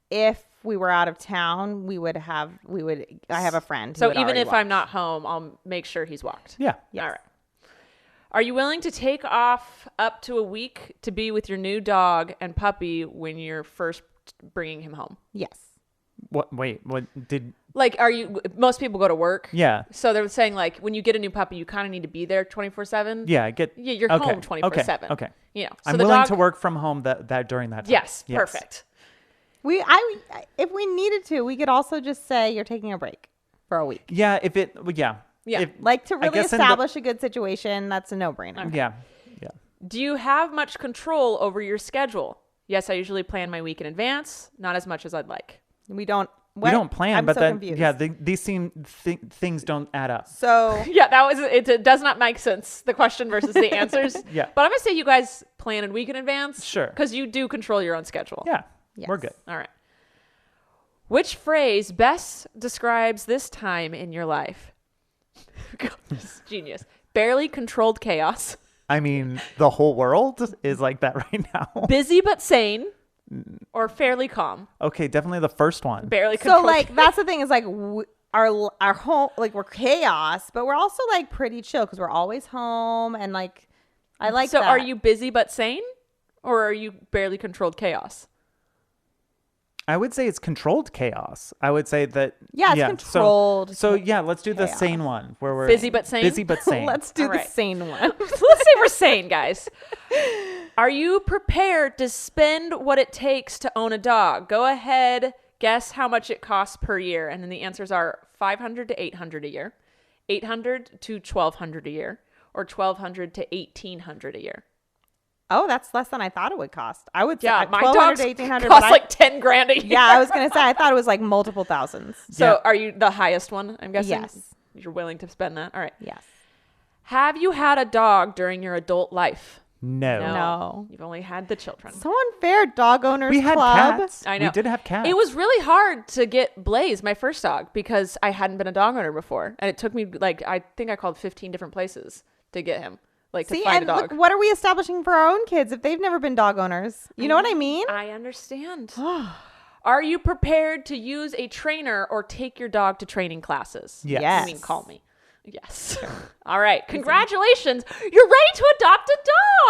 if we were out of town, I have a friend. So even if I'm not home, I'll make sure he's walked. Yeah. Yes. All right. Are you willing to take off up to a week to be with your new dog and puppy when you're first bringing him home? Yes. What? Wait. What did? Like, most people go to work. Yeah. So they're saying, like, when you get a new puppy, you kind of need to be there 24/7. Yeah. I get. Yeah, you're okay, home 24/7. Okay. You know, so I'm the willing dog, to work from home that during that time. Yes, perfect. If we needed to, we could also just say you're taking a break for a week. Yeah. If it. Yeah. Yeah. Like, to I really guess in the- establish a good situation, that's a no-brainer. Yeah. Yeah. Do you have much control over your schedule? Yes, I usually plan my week in advance. Not as much as I'd like. We don't. We don't plan, I'm but so then confused. yeah, these things don't add up. So Yeah, it does not make sense, the question versus the answers. Yeah. But I'm going to say you guys plan a week in advance. Sure. Because you do control your own schedule. Yeah. Yes. We're good. All right. Which phrase best describes this time in your life? God, this is genius. Barely controlled chaos. I mean, the whole world is like that right now. Busy but sane. Or fairly calm. Okay, definitely the first one. Barely controlled. So like that's the thing is like our home, like, we're chaos, but we're also like pretty chill because we're always home, and like I like So that. are you busy but sane? Or are you barely controlled chaos? I would say it's controlled chaos. I would say that. Yeah, it's controlled So yeah, let's do the chaos. sane one where we're Busy but sane? Busy but sane. Let's do All the right. sane one. Let's say we're sane, guys. Are you prepared to spend what it takes to own a dog? Go ahead, guess how much it costs per year, and then the answers are $500 to $800 a year, $800 to $1,200 a year, or $1,200 to $1,800 a year. Oh, that's less than I thought it would cost. I would say Yeah, my 1,200 dogs to 1,800. cost but like 10 grand a year. yeah, I was gonna say I thought it was like multiple thousands. So Yeah. are you the highest one? I'm guessing. Yes. You're willing to spend that. All right. Yes. Have you had a dog during your adult life? No. No. You've only had the children. So unfair, dog owners We had club. cats. I know. We did have cats. It was really hard to get Blaze, my first dog, because I hadn't been a dog owner before. And it took me, like, I think I called 15 different places to get him, like, See, to find and a look, dog. what are we establishing for our own kids if they've never been dog owners? You know what I mean? I understand. Are you prepared to use a trainer or take your dog to training classes? Yes. Yes. I mean, call me. Yes. All right. Congratulations. You're ready to adopt a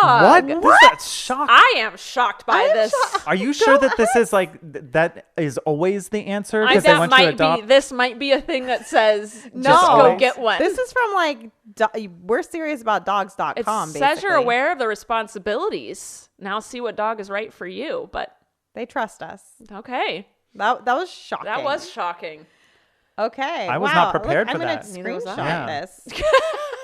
dog. What? That's shocking. I am shocked by this. Are you sure that this is like that is always the answer? Because they That want you to might be. adopt. This might be a thing that says No. just go always? get one. This is from like we're serious about dogs.com. It basically. says you're aware of the responsibilities. Now see what dog is right for you. But They trust us. okay, That was shocking. that was shocking. okay. I was wow. not prepared Look, for I'm that. gonna Neither was I. screenshot Yeah. this.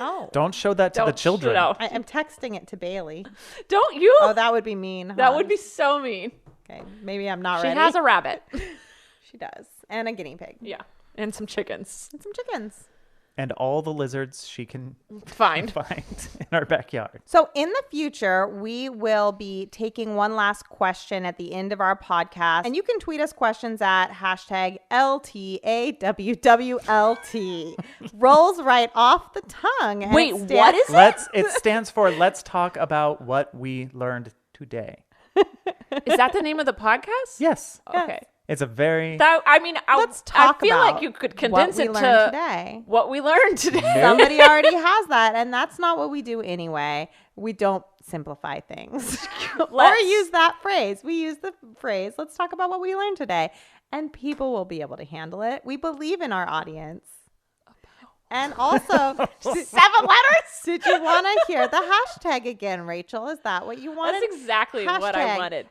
Oh. Don't show that to the Don't children. no. I'm texting it to Bailey. Don't you? Oh, that would be mean. that huh? would be so mean. Okay, maybe I'm not She ready. has a rabbit. She does. And a guinea pig. Yeah. And some chickens. And some chickens. And all the lizards she can Fine. find in our backyard. So in the future, we will be taking one last question at the end of our podcast. And you can tweet us questions at hashtag ltawwlt. Rolls right off the tongue. And Wait, it stands- what is it? It stands for Let's Talk About What We Learned Today. Is that the name of the podcast? Yes. Okay. It's a very That, I mean, Let's talk I feel about like you could what condense we it learned to today. what we learned today. Somebody already has that, and that's not what we do anyway. We don't simplify things or Let's. use that phrase. We use the phrase, let's talk about what we learned today, and people will be able to handle it. We believe in our audience. And also, 7 letters? did you want to hear the hashtag again, Rachel? Is that what you wanted? That's exactly what I Hashtag wanted.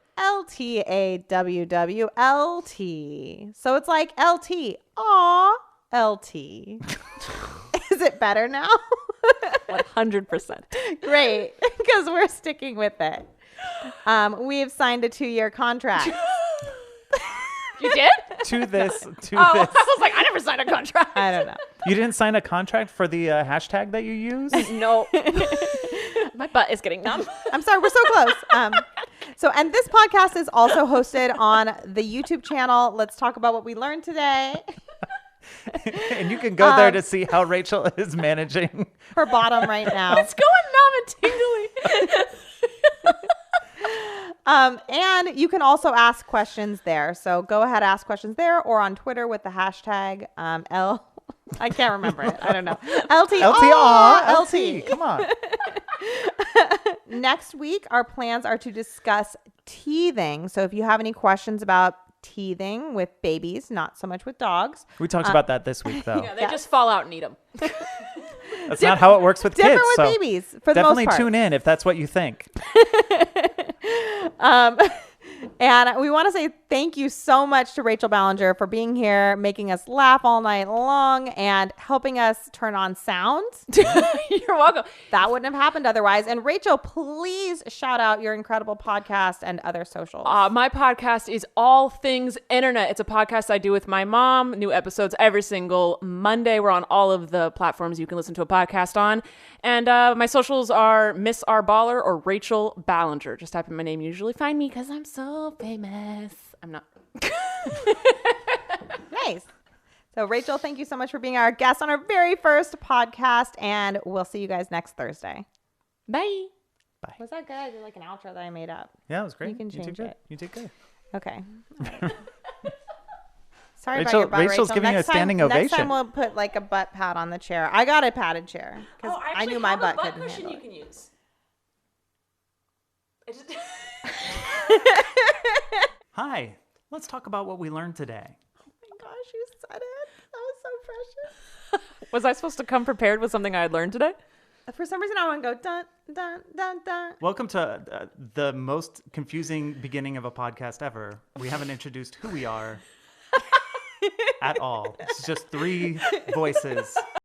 LTAWWLT. So it's like LT. Aw, LT. Is it better now? 100%. Great, because we're sticking with it. We've signed a 2-year contract. You did? to this. Oh, I was like, I never signed a contract. I don't know. You didn't sign a contract for the hashtag that you use? No. My butt is getting numb. I'm sorry, we're so close. And this podcast is also hosted on the YouTube channel. Let's talk about what we learned today. And you can go there to see how Rachel is managing. Her bottom right now. It's going numb and tingly. And you can also ask questions there. So go ahead, ask questions there or on Twitter with the hashtag I can't remember it. I don't know. LT. Come on. Next week, our plans are to discuss teething. So if you have any questions about teething with babies, not so much with dogs. We talked about that this week, though. Yeah, they just fall out and eat them. That's not how it works with kids. Different with So babies, for the most definitely part. tune in if that's what you think. And we want to say thank you so much to Rachel Ballinger for being here, making us laugh all night long, and helping us turn on sound. You're welcome. That wouldn't have happened otherwise. And Rachel, please shout out your incredible podcast and other socials. My podcast is All Things Internet. It's a podcast I do with my mom. New episodes every single Monday. We're on all of the platforms you can listen to a podcast on. And my socials are Miss R Baller or Rachel Ballinger. Just type in my name. You usually find me because I'm so famous. I'm not. Nice. So Rachel, thank you so much for being our guest on our very first podcast. And we'll see you guys next Thursday. Bye. Was that good? I did like an outro that I made up. Yeah, it was great. You can did change good. it. You did good. Okay. Sorry Rachel- about your butt, Rachel's Rachel. giving you a Next time- standing Next ovation. time we'll put like a butt pad on the chair. I got a padded chair because I knew my butt couldn't handle you it. can use. Hi. Let's talk about what we learned today. Oh my gosh, you said it. That was so precious. Was I supposed to come prepared with something I had learned today? For some reason, I want to go dun dun dun dun. Welcome to the most confusing beginning of a podcast ever. We haven't introduced who we are at all. It's just 3 voices.